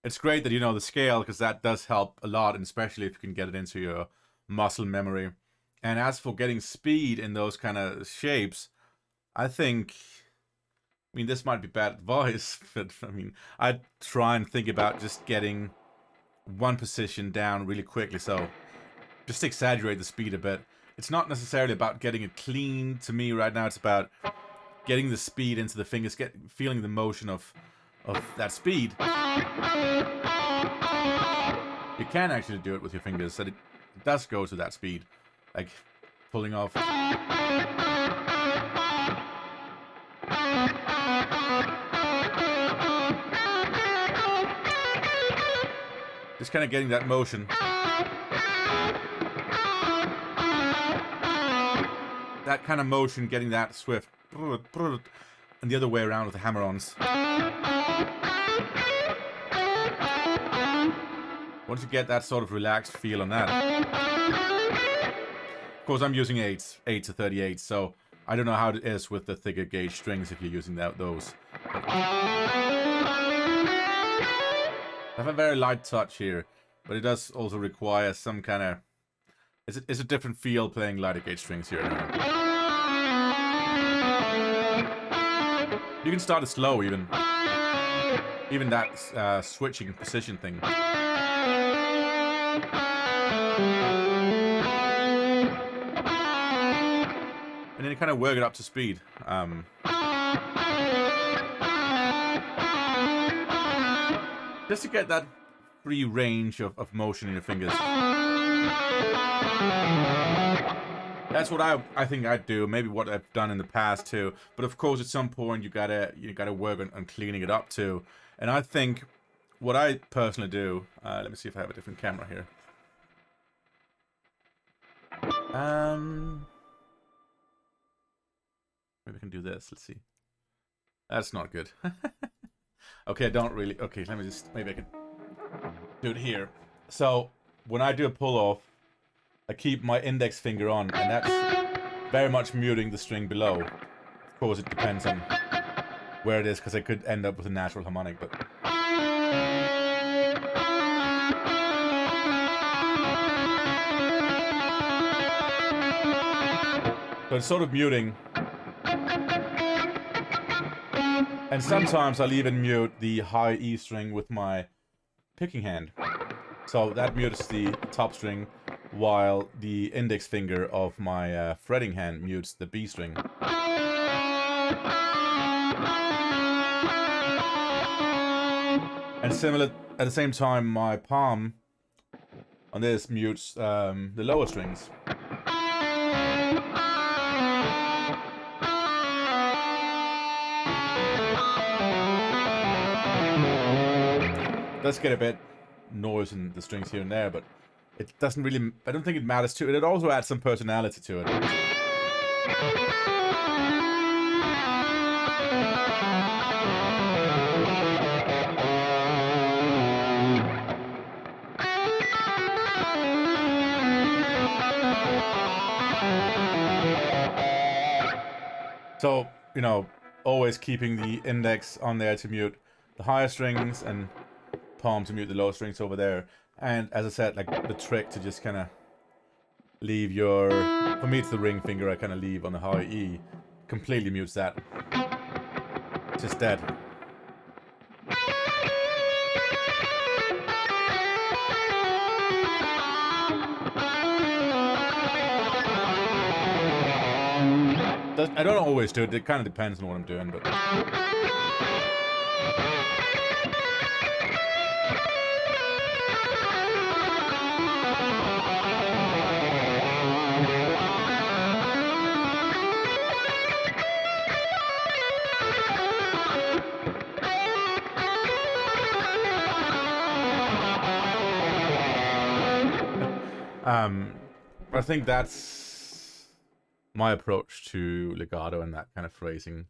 it's great that you know the scale, because that does help a lot, and especially if you can get it into your muscle memory. And as for getting speed in those kind of shapes, I think, I mean, this might be bad advice, but I mean, I'd try and think about just getting one position down really quickly, so just exaggerate the speed a bit. It's not necessarily about getting it clean to me right now, it's about getting the speed into the fingers, feeling the motion of that speed. You can actually do it with your fingers, so it does go to that speed, like pulling off. Just kind of getting that motion. That kind of motion, getting that swift. And the other way around with the hammer-ons. Once you get that sort of relaxed feel on that. Of course, I'm using 8s to 38, so I don't know how it is with the thicker gauge strings if you're using those. But I have a very light touch here, but it does also require some kind of... It's a different feel playing lighter gauge strings here now. You can start it slow, even that switching position thing. And then you kind of work it up to speed. Just to get that free range of motion in your fingers. That's what I think I'd do. Maybe what I've done in the past too. But of course, at some point you gotta work on cleaning it up too. And I think what I personally do. Let me see if I have a different camera here. Maybe I can do this. Let's see. That's not good. Okay, I don't really. Okay, let me just. Maybe I can do it here. So when I do a pull off, I keep my index finger on, and that's very much muting the string below. Of course, it depends on where it is, because I could end up with a natural harmonic, but... So it's sort of muting. And sometimes I'll even mute the high E string with my picking hand. So that mutes the top string, while the index finger of my fretting hand mutes the B string. And similar, at the same time, my palm on this mutes the lower strings. Let's get a bit noise in the strings here and there, but it doesn't really... I don't think it matters to it. It also adds some personality to it. So, you know, always keeping the index on there to mute the higher strings, and palm to mute the lower strings over there. And as I said, like the trick to just kind of leave your... For me, it's the ring finger I kind of leave on the high E. Completely mutes that. Just dead. I don't always do it. It kind of depends on what I'm doing, but... I think that's my approach to legato and that kind of phrasing.